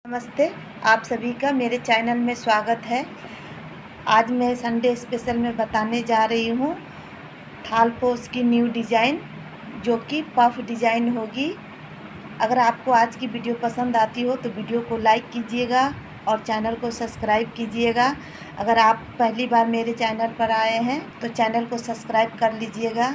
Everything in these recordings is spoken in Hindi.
नमस्ते, आप सभी का मेरे चैनल में स्वागत है। आज मैं संडे स्पेशल में बताने जा रही हूँ थालपोश की न्यू डिज़ाइन, जो कि पफ डिज़ाइन होगी। अगर आपको आज की वीडियो पसंद आती हो तो वीडियो को लाइक कीजिएगा और चैनल को सब्सक्राइब कीजिएगा। अगर आप पहली बार मेरे चैनल पर आए हैं तो चैनल को सब्सक्राइब कर लीजिएगा।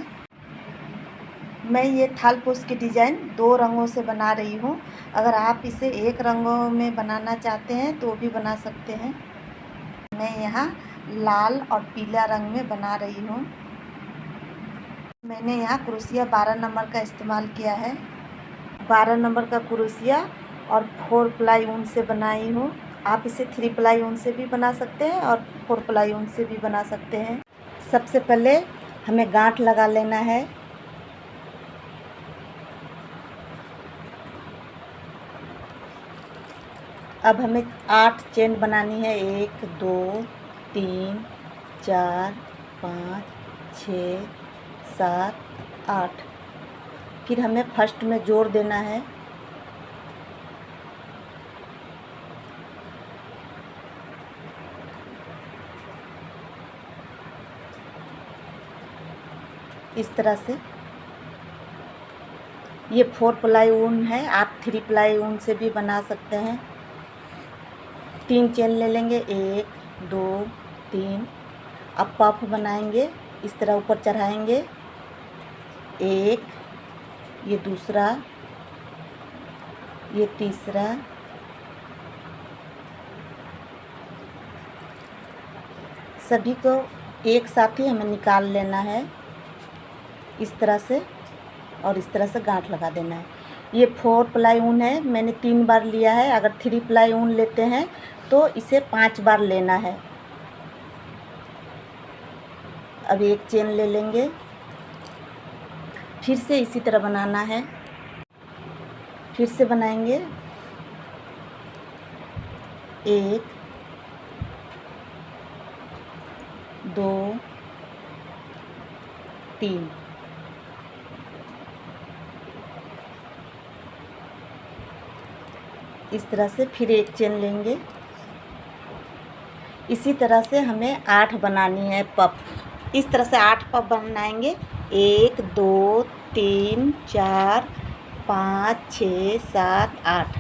मैं ये थालपोश की डिज़ाइन 2 रंगों से बना रही हूँ। अगर आप इसे 1 रंगों में बनाना चाहते हैं तो भी बना सकते हैं। मैं यहाँ लाल और पीला रंग में बना रही हूँ। मैंने यहाँ क्रोशिया 12 नंबर का इस्तेमाल किया है। 12 नंबर का क्रोशिया और 4 प्लाई ऊन से बनाई हूँ। आप इसे 3 प्लाई ऊन से भी बना सकते हैं और 4 प्लाई ऊन से भी बना सकते हैं। सबसे पहले हमें गांठ लगा लेना है। अब हमें 8 चेन बनानी है। 1 2 3 4 5 6 7 8। फिर हमें फर्स्ट में जोड़ देना है। इस तरह से ये 4 प्लाई ऊन है, आप 3 प्लाई ऊन से भी बना सकते हैं। 3 चेन ले लेंगे, 1 2 3। अब पफ बनाएंगे। इस तरह ऊपर चढ़ाएंगे। एक, ये दूसरा, ये तीसरा, सभी को एक साथ ही हमें निकाल लेना है इस तरह से, और इस तरह से गांठ लगा देना है। ये 4 प्लाई ऊन है, मैंने 3 बार लिया है। अगर 3 प्लाई ऊन लेते हैं तो इसे 5 बार लेना है। अब एक चेन ले लेंगे, फिर से इसी तरह बनाना है। फिर से बनाएंगे। 1 2 3। इस तरह से फिर एक चेन लेंगे। इसी तरह से हमें 8 बनानी है पफ। इस तरह से 8 पफ बनाएंगे। 1 2 3 4 5 6 7 8।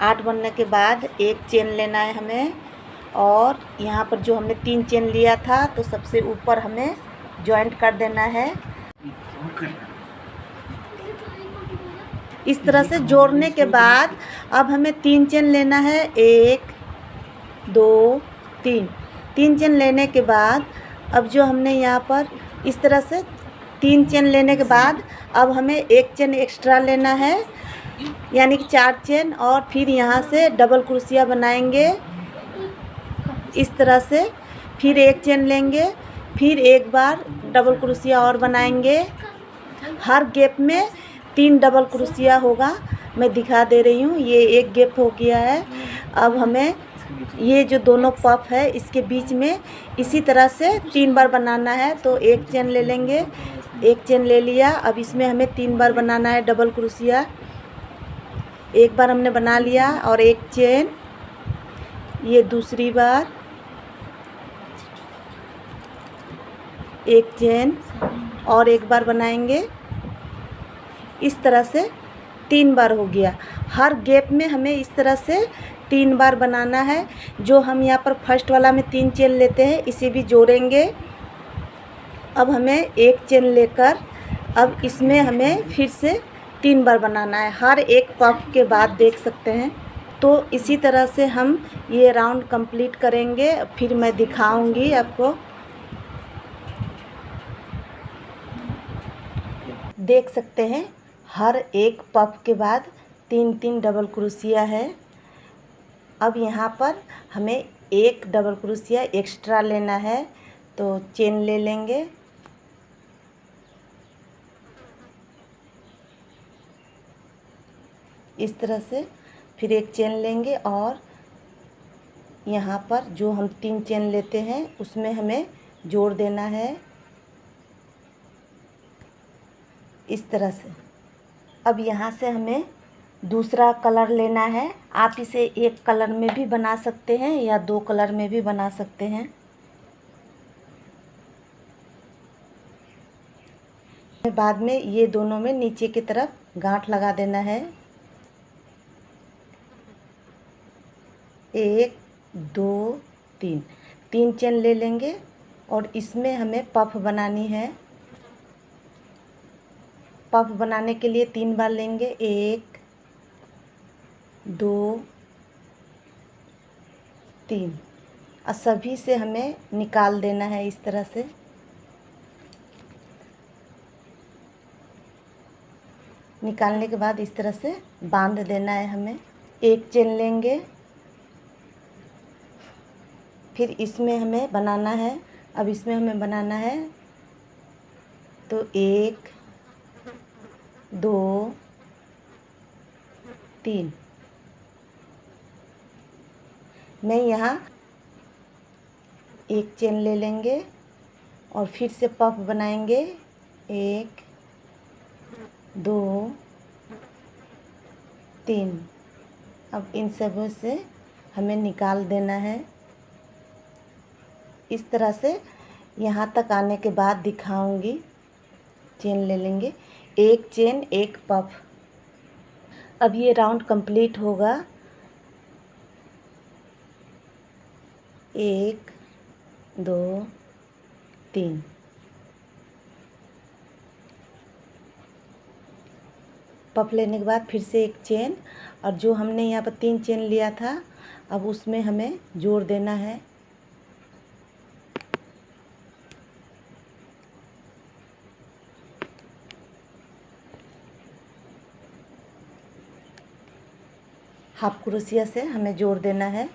8 बनने के बाद एक चेन लेना है हमें, और यहाँ पर जो हमने 3 चेन लिया था तो सबसे ऊपर हमें जॉइंट कर देना है। इस तरह से जोड़ने के बाद अब हमें 3 चेन लेना है। 1 2 3। 3 चेन लेने के बाद अब जो हमने यहाँ पर इस तरह से 3 चेन लेने के बाद अब हमें एक चेन एक्स्ट्रा लेना है, यानी कि 4 चेन, और फिर यहाँ से डबल क्रोशिया बनाएंगे इस तरह से। फिर एक चेन लेंगे, फिर एक बार डबल क्रोशिया और बनाएंगे। हर गैप में 3 डबल क्रोशिया होगा। मैं दिखा दे रही हूँ। ये एक गैप हो गया है। अब हमें ये जो दोनों पफ है इसके बीच में इसी तरह से 3 बार बनाना है। तो एक चेन ले लेंगे, एक चेन ले लिया। अब इसमें हमें 3 बार बनाना है डबल क्रोशिया। एक बार हमने बना लिया और एक चेन, ये दूसरी बार एक चेन और एक बार बनाएंगे। इस तरह से 3 बार हो गया। हर गैप में हमें इस तरह से 3 बार बनाना है। जो हम यहाँ पर फर्स्ट वाला में 3 चेन लेते हैं इसे भी जोड़ेंगे। अब हमें एक चेन लेकर अब इसमें हमें फिर से 3 बार बनाना है, हर एक पफ के बाद, देख सकते हैं। तो इसी तरह से हम ये राउंड कंप्लीट करेंगे। फिर मैं दिखाऊंगी आपको। देख सकते हैं हर एक पफ के बाद 3-3 डबल क्रोशिया है। अब यहाँ पर हमें एक डबल क्रोशिया एक्स्ट्रा लेना है, तो चेन ले लेंगे। इस तरह से फिर एक चेन लेंगे और यहाँ पर जो हम 3 चेन लेते हैं उसमें हमें जोड़ देना है इस तरह से। अब यहाँ से हमें दूसरा कलर लेना है। आप इसे एक कलर में भी बना सकते हैं या दो कलर में भी बना सकते हैं। बाद में ये दोनों में नीचे की तरफ गांठ लगा देना है। 1 2 3 3 चेन ले लेंगे और इसमें हमें पफ बनानी है। पफ बनाने के लिए 3 बार लेंगे। 1 2 3 और सभी से हमें निकाल देना है इस तरह से। निकालने के बाद इस तरह से बांध देना है हमें। एक चेन लेंगे, फिर इसमें हमें बनाना है। अब इसमें हमें बनाना है तो 1 2 3 मैं यहाँ एक चेन ले लेंगे और फिर से पफ बनाएंगे। 1 2 3 अब इन सबों से हमें निकाल देना है। इस तरह से यहाँ तक आने के बाद दिखाऊंगी। चेन ले लेंगे, एक चेन एक पफ। अब ये राउंड कंप्लीट होगा। 1 2 3 पफ लेने के बाद फिर से एक चेन, और जो हमने यहाँ पर 3 चेन लिया था अब उसमें हमें जोड़ देना है। हाफ क्रोशिया से हमें जोड़ देना है।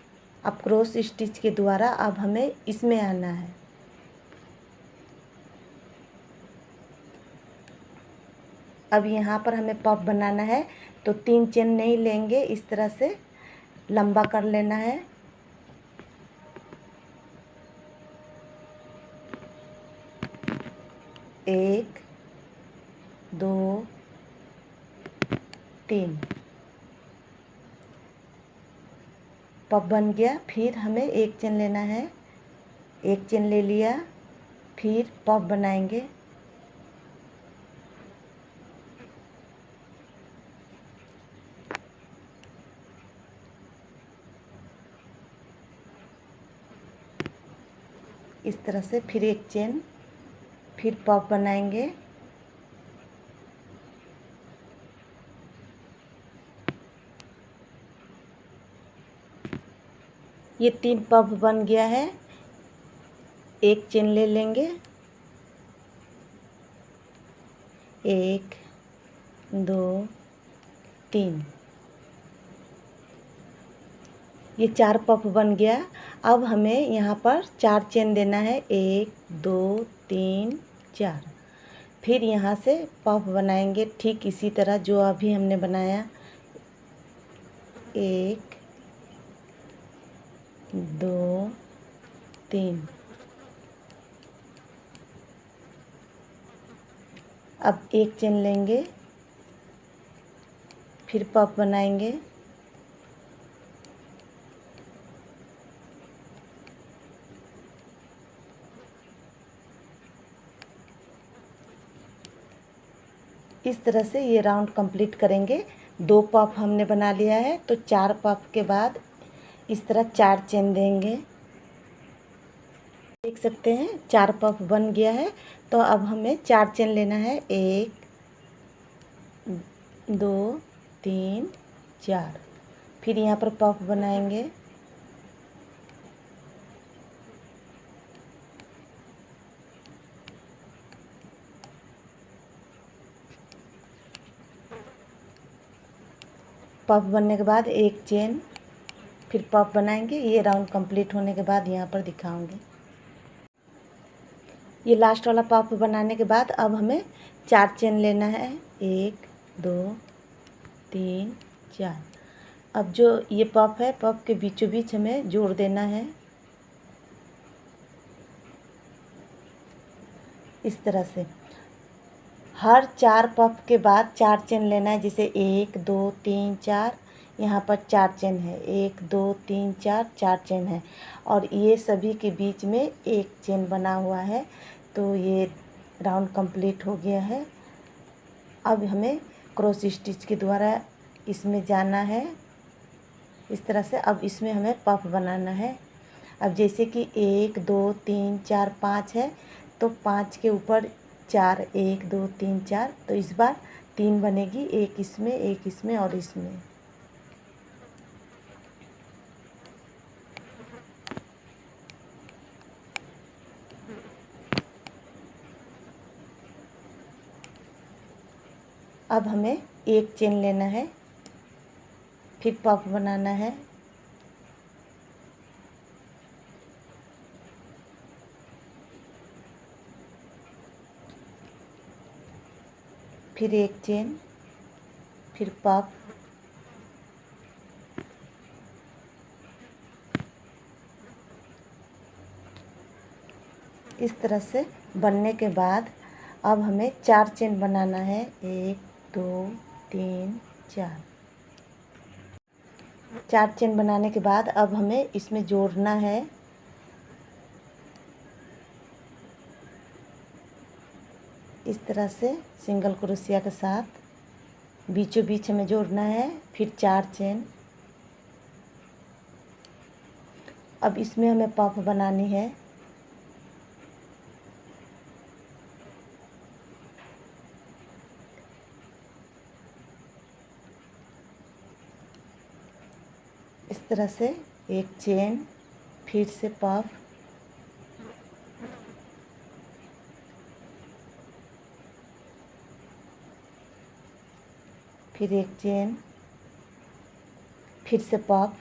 अब क्रॉस स्टिच के द्वारा अब हमें इसमें आना है। अब यहाँ पर हमें पफ बनाना है तो 3 चेन नहीं लेंगे, इस तरह से लंबा कर लेना है। एक 2 3 पफ बन गया। फिर हमें एक चेन लेना है, एक चेन ले लिया, फिर पफ बनाएंगे। इस तरह से फिर एक चेन, फिर पफ बनाएंगे। ये 3 पफ बन गया है। एक चेन ले लेंगे, 1 2 3 ये 4 पफ बन गया। अब हमें यहाँ पर 4 चेन देना है। 1 2 3 4 फिर यहाँ से पफ बनाएंगे ठीक इसी तरह जो अभी हमने बनाया। 1 2 3 अब एक चेन लेंगे, फिर पफ बनाएंगे। इस तरह से ये राउंड कंप्लीट करेंगे। 2 पफ हमने बना लिया है तो 4 पफ के बाद इस तरह 4 चेन देंगे। देख सकते हैं 4 पफ बन गया है। तो अब हमें 4 चेन लेना है। 1 2 3 4 फिर यहाँ पर पफ बनाएंगे। पफ बनने के बाद एक चेन, फिर पफ बनाएंगे। ये राउंड कंप्लीट होने के बाद यहाँ पर दिखाऊंगी। ये लास्ट वाला पफ बनाने के बाद अब हमें 4 चेन लेना है। 1 2 3 4 अब जो ये पफ है, पफ के बीचों बीच हमें जोड़ देना है इस तरह से। हर 4 पफ के बाद 4 चेन लेना है। जैसे 1 2 3 4, यहाँ पर 4 चेन है, 1 2 3 4, 4 चेन है और ये सभी के बीच में एक चेन बना हुआ है। तो ये राउंड कंप्लीट हो गया है। अब हमें क्रॉस स्टिच के द्वारा इसमें जाना है इस तरह से। अब इसमें हमें पफ बनाना है। अब जैसे कि 1 2 3 4 5 है तो 5 के ऊपर 4, 1 2 3 4, तो इस बार 3 बनेगी, एक इसमें और इसमें। अब हमें एक चेन लेना है, फिर पफ बनाना है। फिर एक चेन, फिर पफ, इस तरह से बनने के बाद अब हमें 4 चेन बनाना है। 1 2 3 4, 4 चेन बनाने के बाद अब हमें इसमें जोड़ना है। इस तरह से सिंगल क्रोशिया के साथ बीचों बीच हमें जोड़ना है। फिर 4 चेन। अब इसमें हमें पफ बनानी है। इस तरह से एक चेन, फिर से पफ, फिर एक चेन, फिर से पफ,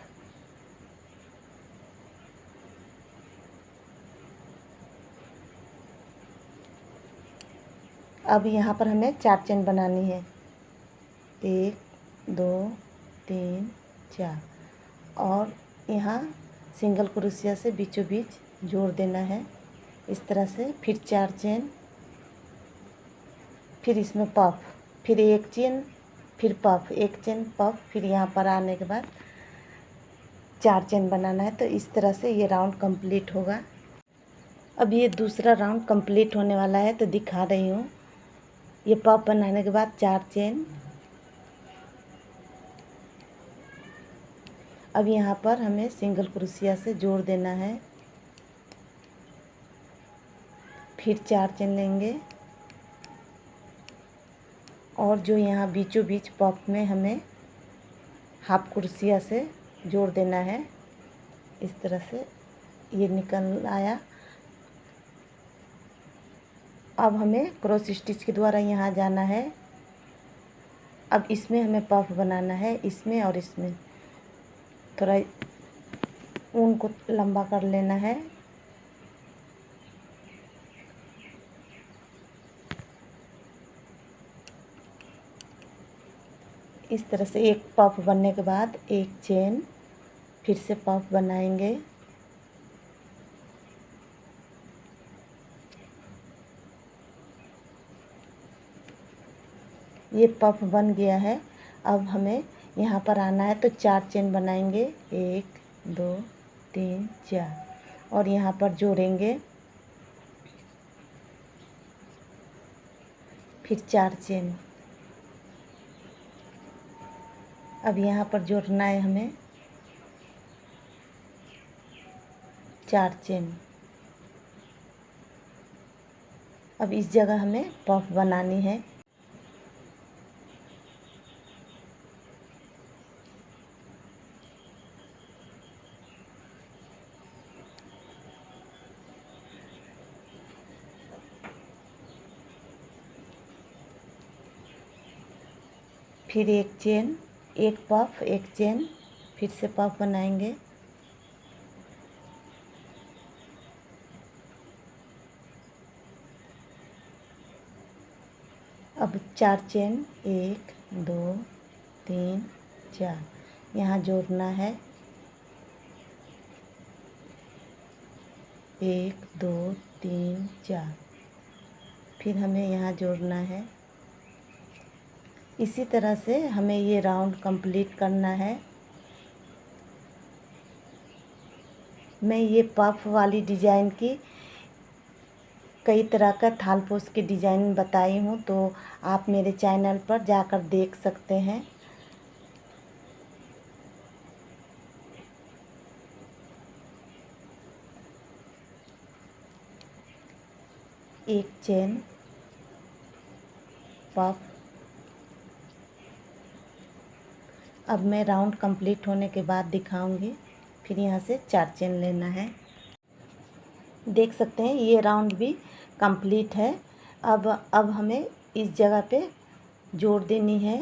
अब यहाँ पर हमें 4 चेन बनानी है। 1 2 3 4 और यहाँ सिंगल क्रोशिया से बीचों बीच जोड़ देना है इस तरह से। फिर 4 चेन, फिर इसमें पफ, फिर एक चेन, फिर पफ, एक चेन पफ, फिर यहाँ पर आने के बाद 4 चेन बनाना है। तो इस तरह से ये राउंड कंप्लीट होगा। अब ये दूसरा राउंड कंप्लीट होने वाला है तो दिखा रही हूँ। ये पफ बनाने के बाद 4 चेन। अब यहाँ पर हमें सिंगल क्रोशिया से जोड़ देना है। फिर 4 चेन लेंगे और जो यहाँ बीचों बीच पफ में हमें हाफ क्रोशिया से जोड़ देना है। इस तरह से ये निकल आया। अब हमें क्रॉस स्टिच के द्वारा यहाँ जाना है। अब इसमें हमें पफ बनाना है, इसमें और इसमें। थोड़ा ऊन को लंबा कर लेना है। इस तरह से एक पफ बनने के बाद एक चेन, फिर से पफ बनाएंगे। ये पफ बन गया है। अब हमें यहाँ पर आना है तो 4 चेन बनाएंगे। 1 2 3 4 और यहाँ पर जोड़ेंगे। फिर 4 चेन। अब यहाँ पर जोड़ना है हमें 4 चेन। अब इस जगह हमें पफ बनानी है। फिर एक चेन, एक पफ, एक चेन, फिर से पफ बनाएंगे। अब 4 चेन, 1 2 3 4 यहाँ जोड़ना है। 1 2 3 4 फिर हमें यहाँ जोड़ना है। इसी तरह से हमें ये राउंड कंप्लीट करना है। मैं ये पफ वाली डिज़ाइन की कई तरह का थालपोश की डिज़ाइन बताई हूँ, तो आप मेरे चैनल पर जाकर देख सकते हैं। एक चेन पफ। अब मैं राउंड कंप्लीट होने के बाद दिखाऊंगी। फिर यहाँ से 4 चेन लेना है। देख सकते हैं ये राउंड भी कंप्लीट है। अब हमें इस जगह पे जोड़ देनी है।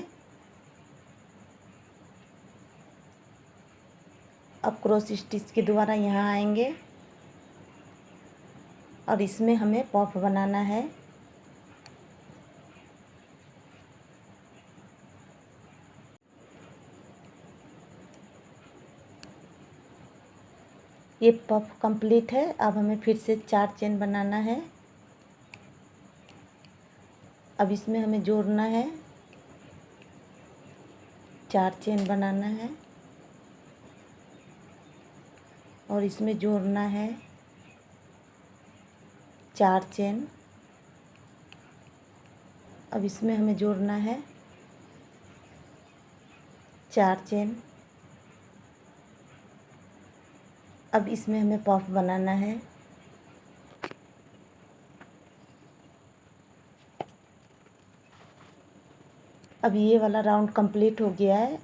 अब क्रॉस स्टिच के द्वारा यहाँ आएंगे और इसमें हमें पफ बनाना है। ये पफ कंप्लीट है। अब हमें फिर से 4 चेन बनाना है। अब इसमें हमें जोड़ना है, 4 चेन बनाना है और इसमें जोड़ना है 4 चेन। अब इसमें हमें जोड़ना है 4 चेन। अब इसमें हमें पफ बनाना है। अब ये वाला राउंड कंप्लीट हो गया है।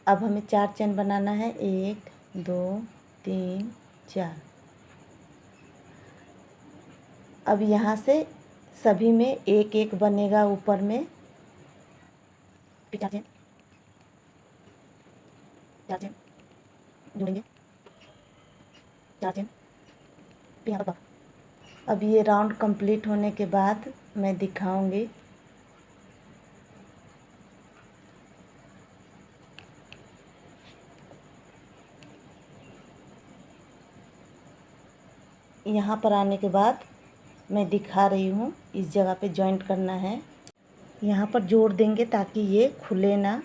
अब हमें 4 चेन बनाना है, 1 2 3 4। अब यहाँ से सभी में एक एक बनेगा ऊपर में। 4 चेन, 4 चेन जोड़ेंगे, 4 चेन, फिर यहाँ पर पफ। अब ये राउंड कंप्लीट होने के बाद मैं दिखाऊंगी। यहाँ पर आने के बाद मैं दिखा रही हूँ, इस जगह पे जॉइंट करना है। यहाँ पर जोड़ देंगे ताकि ये खुले ना।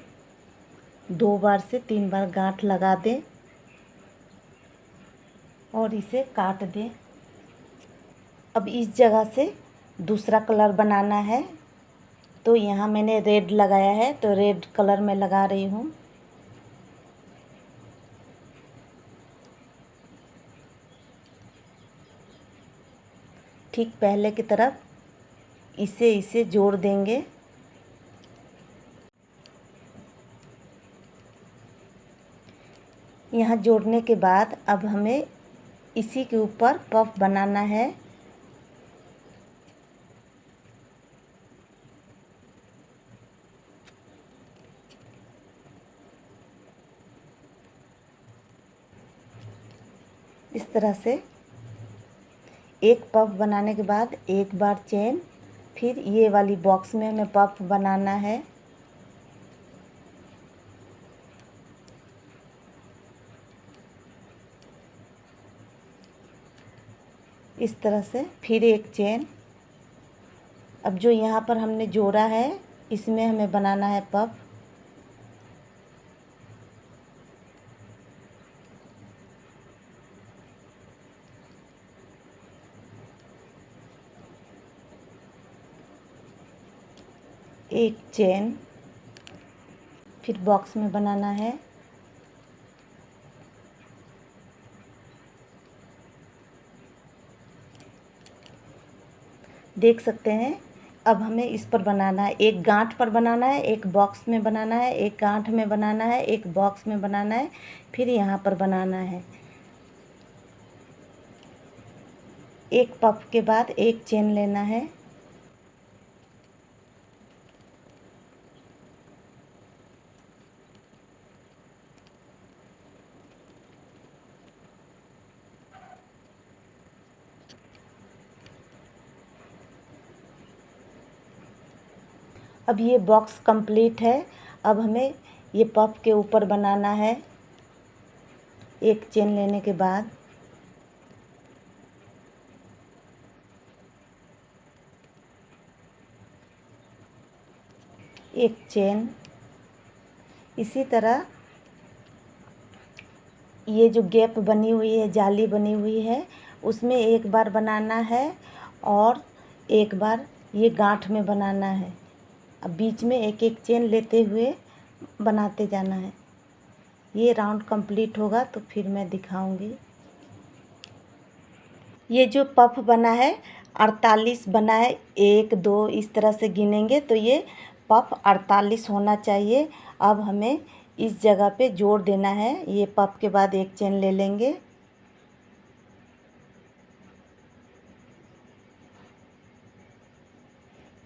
2 बार से 3 बार गांठ लगा दें और इसे काट दें। अब इस जगह से दूसरा कलर बनाना है, तो यहाँ मैंने रेड लगाया है, तो रेड कलर में लगा रही हूँ। ठीक पहले की तरफ इसे जोड़ देंगे। यहाँ जोड़ने के बाद अब हमें इसी के ऊपर पफ बनाना है। इस तरह से एक पफ बनाने के बाद एक बार चेन, फिर ये वाली बॉक्स में हमें पफ बनाना है। इस तरह से फिर एक चेन। अब जो यहाँ पर हमने जोड़ा है इसमें हमें बनाना है पफ। एक चेन, फिर बॉक्स में बनाना है। देख सकते हैं अब हमें इस पर बनाना है, एक गांठ पर बनाना है, एक बॉक्स में बनाना है, एक गांठ में बनाना है, एक बॉक्स में बनाना है, फिर यहाँ पर बनाना है। एक पफ के बाद एक चेन लेना है। अब ये बॉक्स कंप्लीट है। अब हमें ये पफ के ऊपर बनाना है। एक चेन लेने के बाद एक चेन। इसी तरह ये जो गैप बनी हुई है, जाली बनी हुई है, उसमें एक बार बनाना है और एक बार ये गांठ में बनाना है। अब बीच में एक एक चेन लेते हुए बनाते जाना है। ये राउंड कंप्लीट होगा तो फिर मैं दिखाऊंगी। ये जो पफ बना है 48 बना है, 1 2 इस तरह से गिनेंगे तो ये पफ 48 होना चाहिए। अब हमें इस जगह पे जोड़ देना है। ये पफ के बाद एक चेन ले लेंगे,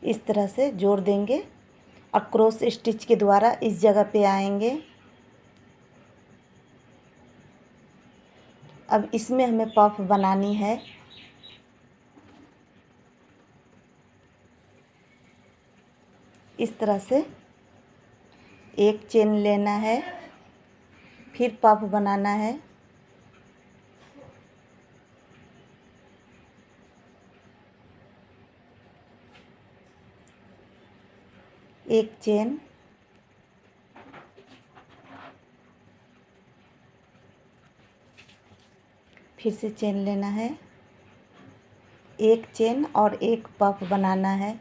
इस तरह से जोड़ देंगे और क्रॉस स्टिच के द्वारा इस जगह पे आएंगे। अब इसमें हमें पफ बनानी है। इस तरह से एक चेन लेना है, फिर पफ बनाना है। एक चेन, फिर से चेन लेना है, एक चेन और एक पफ बनाना है।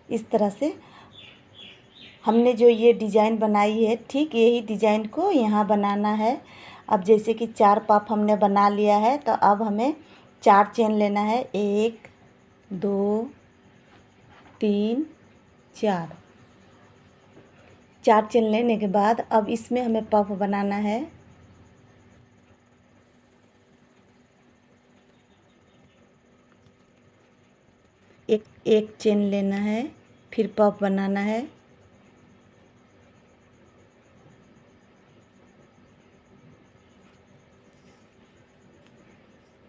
इस तरह से हमने जो ये डिज़ाइन बनाई है, ठीक यही डिज़ाइन को यहाँ बनाना है। अब जैसे कि 4 पफ हमने बना लिया है, तो अब हमें 4 चेन लेना है। 1 2 3 4। 4 चेन लेने के बाद अब इसमें हमें पफ बनाना है। एक चेन लेना है, फिर पफ बनाना है।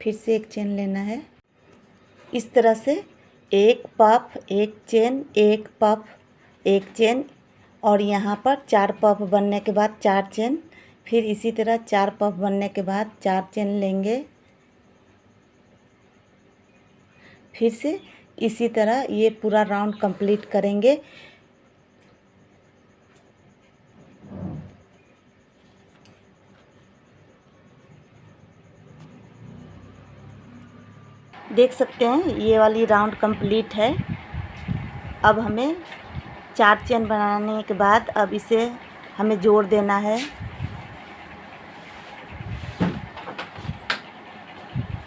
फिर से एक चेन लेना है। इस तरह से एक पफ, एक चेन, एक पफ, एक चेन और यहाँ पर 4 पफ बनने के बाद 4 चेन। फिर इसी तरह 4 पफ बनने के बाद 4 चेन लेंगे। फिर से इसी तरह ये पूरा राउंड कंप्लीट करेंगे। देख सकते हैं ये वाली राउंड कंप्लीट है। अब हमें 4 चेन बनाने के बाद अब इसे हमें जोड़ देना है।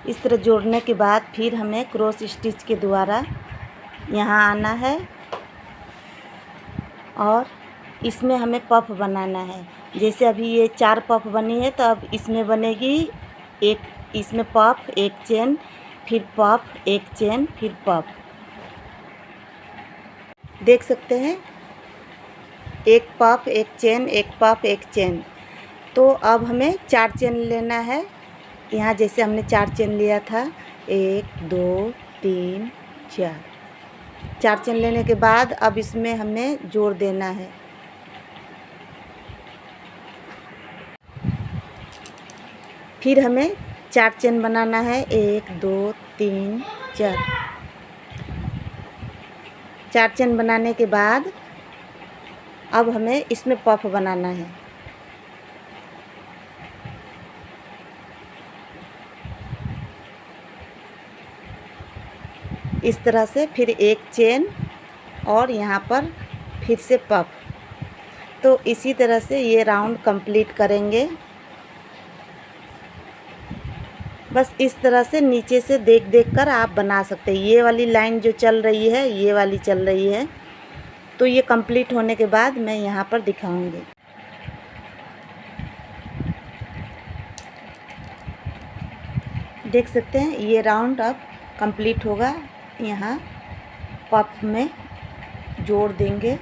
इस तरह जोड़ने के बाद फिर हमें क्रॉस स्टिच के द्वारा यहाँ आना है और इसमें हमें पफ बनाना है। जैसे अभी ये 4 पफ बनी है, तो अब इसमें बनेगी एक, इसमें पफ, एक चेन, फिर पफ, एक चेन, फिर पफ। देख सकते हैं एक पफ, एक चेन, एक पफ, एक चेन। तो अब हमें 4 चेन लेना है। यहाँ जैसे हमने 4 चेन लिया था, 1 2 3 4। 4 चेन लेने के बाद अब इसमें हमें जोड़ देना है। फिर हमें 4 चेन बनाना है, 1 2 3 4। 4 चेन बनाने के बाद अब हमें इसमें पफ बनाना है। इस तरह से फिर एक चेन और यहाँ पर फिर से पफ। तो इसी तरह से ये राउंड कंप्लीट करेंगे। बस इस तरह से नीचे से देख देख कर आप बना सकते हैं। ये वाली लाइन जो चल रही है, ये वाली चल रही है। तो ये कंप्लीट होने के बाद मैं यहाँ पर दिखाऊंगी। देख सकते हैं ये राउंड अब कंप्लीट होगा। यहाँ पफ में जोड़ देंगे।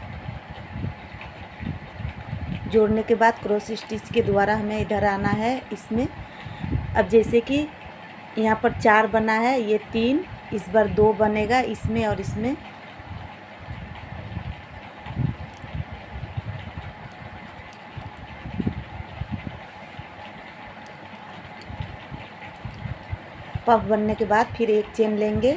जोड़ने के बाद क्रॉस स्टिच के द्वारा हमें इधर आना है इसमें। अब जैसे कि यहाँ पर 4 बना है, ये 3, इस बार 2 बनेगा इसमें और इसमें। पफ बनने के बाद फिर एक चेन लेंगे,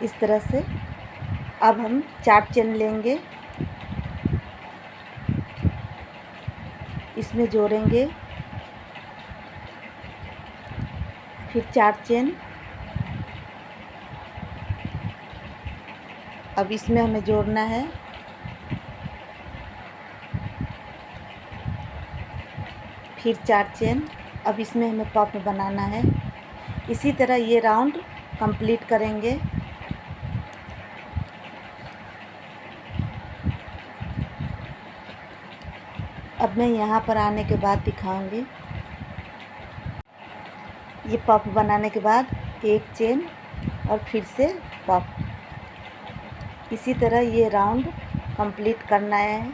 इस तरह से। अब हम 4 चेन लेंगे, इसमें जोड़ेंगे, फिर 4 चेन। अब इसमें हमें जोड़ना है, फिर 4 चेन। अब इसमें हमें पफ बनाना है। इसी तरह ये राउंड कंप्लीट करेंगे। अब मैं यहाँ पर आने के बाद दिखाऊंगी। ये पफ बनाने के बाद एक चेन और फिर से पफ। इसी तरह ये राउंड कंप्लीट करना है।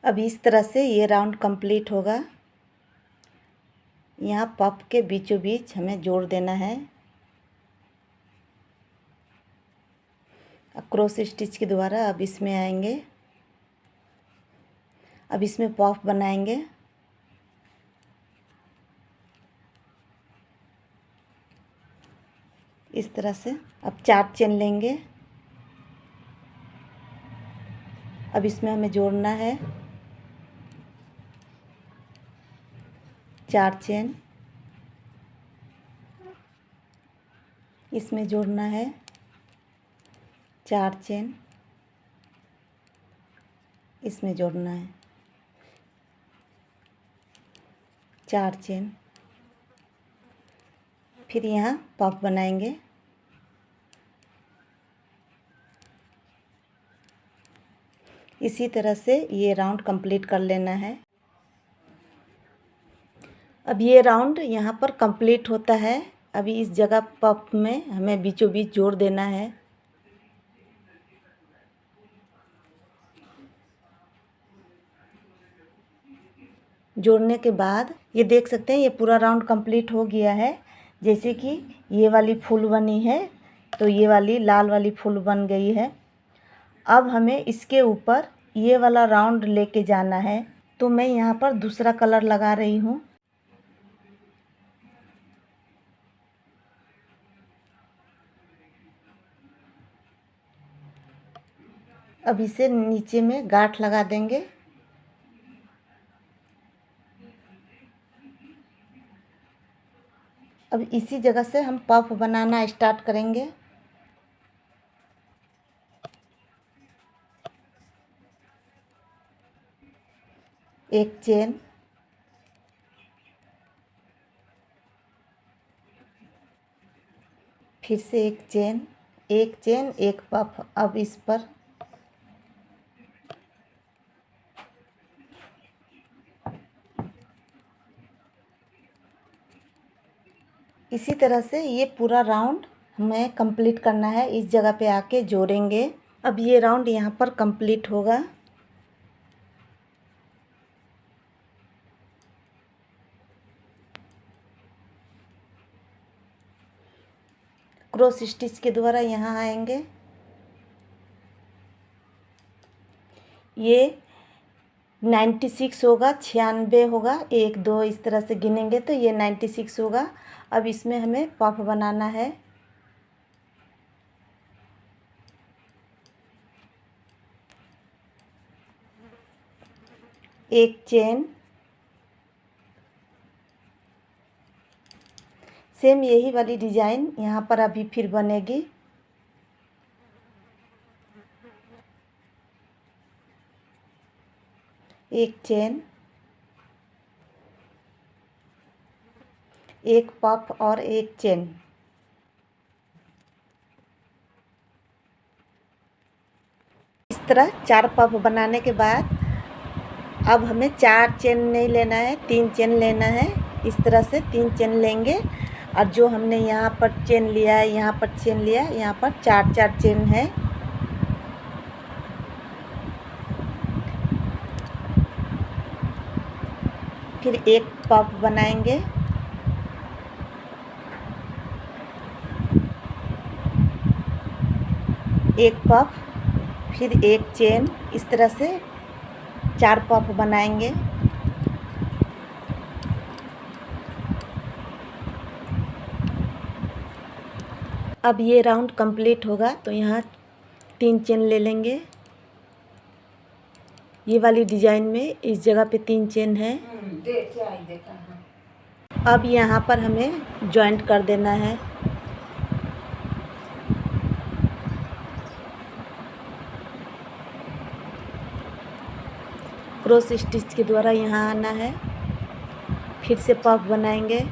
अब इस तरह से ये राउंड कंप्लीट होगा। यहाँ पफ के बीचों बीच हमें जोड़ देना है। क्रॉस स्टिच के द्वारा अब इसमें आएंगे। अब इसमें पफ बनाएंगे। इस तरह से। अब 4 चेन लेंगे। अब इसमें हमें जोड़ना है, 4 चेन। इसमें जोड़ना है, 4 चेन। इसमें जोड़ना है, 4 चेन। फिर यहाँ पफ बनाएंगे। इसी तरह से ये राउंड कंप्लीट कर लेना है। अब ये राउंड यहाँ पर कंप्लीट होता है। अभी इस जगह पफ में हमें बीचों बीच जोड़ देना है। जोड़ने के बाद ये देख सकते हैं ये पूरा राउंड कंप्लीट हो गया है। जैसे कि ये वाली फूल बनी है तो ये वाली लाल वाली फूल बन गई है। अब हमें इसके ऊपर ये वाला राउंड लेके जाना है, तो मैं यहाँ पर दूसरा कलर लगा रही हूँ। अब इसे नीचे में गांठ लगा देंगे। अब इसी जगह से हम पफ बनाना स्टार्ट करेंगे। एक चेन, फिर से एक चेन, एक पफ। अब इस पर इसी तरह से ये पूरा राउंड हमें कंप्लीट करना है। इस जगह पे आके जोड़ेंगे। अब ये राउंड यहाँ पर कंप्लीट होगा। क्रॉस स्टिच के द्वारा यहाँ आएंगे। ये 96 होगा, 96 होगा। 1 2 इस तरह से गिनेंगे तो ये 96 होगा। अब इसमें हमें पफ बनाना है। एक चेन, सेम यही वाली डिजाइन यहाँ पर अभी फिर बनेगी। एक चेन, एक पफ और एक चेन। इस तरह 4 पफ बनाने के बाद अब हमें 4 चेन नहीं लेना है, 3 चेन लेना है। इस तरह से 3 चेन लेंगे और जो हमने यहाँ पर चेन लिया है, यहाँ पर चेन लिया है, यहाँ पर 4 चेन है। फिर एक पफ बनाएंगे। एक पफ, फिर एक चेन, इस तरह से 4 पफ बनाएंगे। अब ये राउंड कंप्लीट होगा तो यहाँ 3 चेन ले लेंगे। ये वाली डिजाइन में इस जगह पे 3 चेन है। अब यहाँ पर हमें जॉइंट कर देना है। क्रॉस स्टिच के द्वारा यहाँ आना है। फिर से पफ बनाएंगे।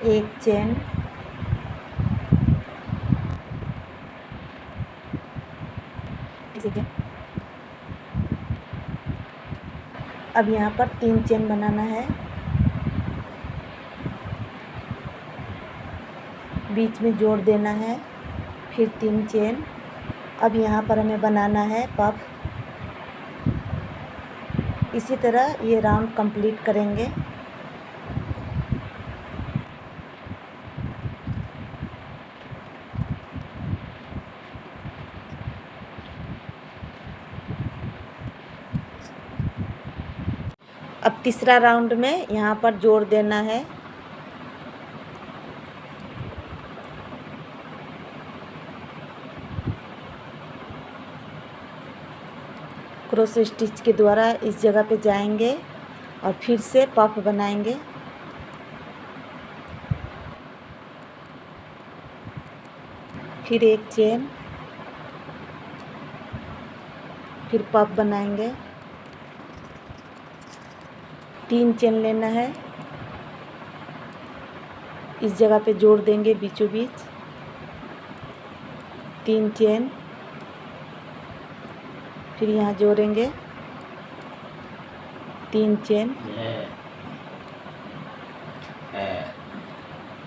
एक चेन, अब यहाँ पर 3 चेन बनाना है। बीच में जोड़ देना है, फिर 3 चेन। अब यहाँ पर हमें बनाना है पफ। इसी तरह ये राउंड कंप्लीट करेंगे। अब तीसरा राउंड में यहाँ पर जोड़ देना है। क्रॉस स्टिच के द्वारा इस जगह पे जाएंगे और फिर से पफ बनाएंगे। फिर एक चेन, फिर पफ बनाएंगे। 3 चेन लेना है, इस जगह पे जोड़ देंगे बीचों बीच। 3 चेन, फिर यहाँ जोड़ेंगे 3 चेन।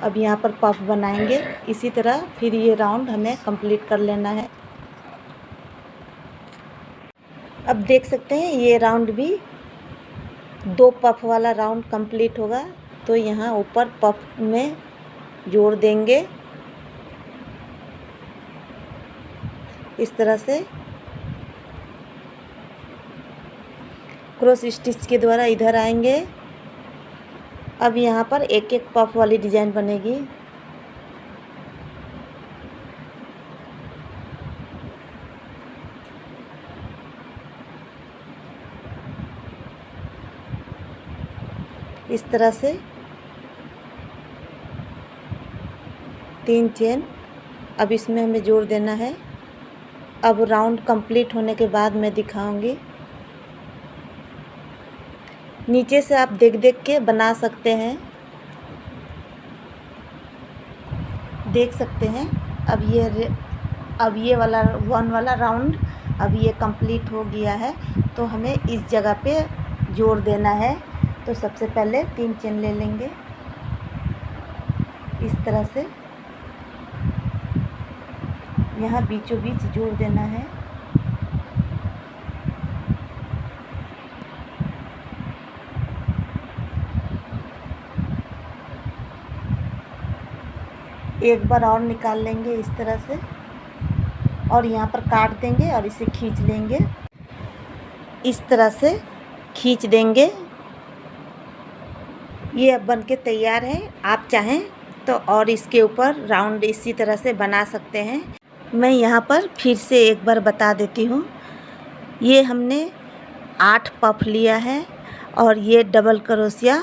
अब यहाँ पर पफ बनाएंगे। इसी तरह फिर ये राउंड हमें कंप्लीट कर लेना है। अब देख सकते हैं ये राउंड भी 2 पफ वाला राउंड कंप्लीट होगा। तो यहाँ ऊपर पफ में जोड़ देंगे इस तरह से। क्रॉस स्टिच के द्वारा इधर आएंगे। अब यहाँ पर एक एक पफ वाली डिजाइन बनेगी। इस तरह से 3 चेन। अब इसमें हमें जोड़ देना है। अब राउंड कंप्लीट होने के बाद मैं दिखाऊंगी। नीचे से आप देख देख के बना सकते हैं। देख सकते हैं अब ये वाला 1 वाला राउंड अब ये कंप्लीट हो गया है। तो हमें इस जगह पे जोड़ देना है। तो सबसे पहले 3 चेन ले लेंगे इस तरह से। यहाँ बीचों बीच जोड़ देना है। एक बार और निकाल लेंगे इस तरह से और यहाँ पर काट देंगे और इसे खींच लेंगे। इस तरह से खींच देंगे। ये अब बन के तैयार है। आप चाहें तो और इसके ऊपर राउंड इसी तरह से बना सकते हैं। मैं यहाँ पर फिर से एक बार बता देती हूँ। ये हमने 8 पफ लिया है और ये डबल क्रोशिया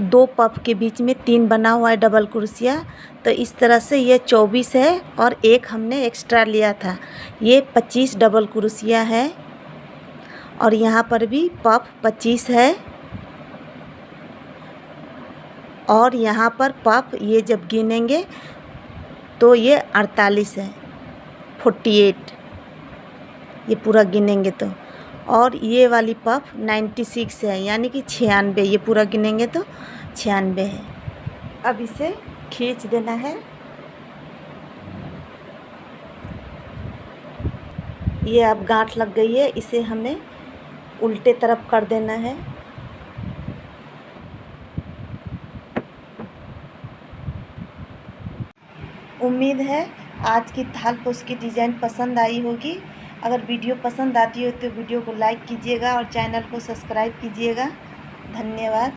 2 पफ के बीच में 3 बना हुआ है डबल क्रोशिया। तो इस तरह से ये 24 है और एक हमने एक्स्ट्रा लिया था, ये 25 डबल क्रोशिया है। और यहाँ पर भी पफ 25 है और यहाँ पर पफ ये जब गिनेंगे तो ये 48 है, 48 ये पूरा गिनेंगे तो। और ये वाली पफ 96 है यानी कि 96, ये पूरा गिनेंगे तो 96 है। अब इसे खींच देना है। ये अब गांठ लग गई है, इसे हमें उल्टे तरफ कर देना है। उम्मीद है आज की थाल पोस्ट की डिज़ाइन पसंद आई होगी। अगर वीडियो पसंद आती हो तो वीडियो को लाइक कीजिएगा और चैनल को सब्सक्राइब कीजिएगा। धन्यवाद।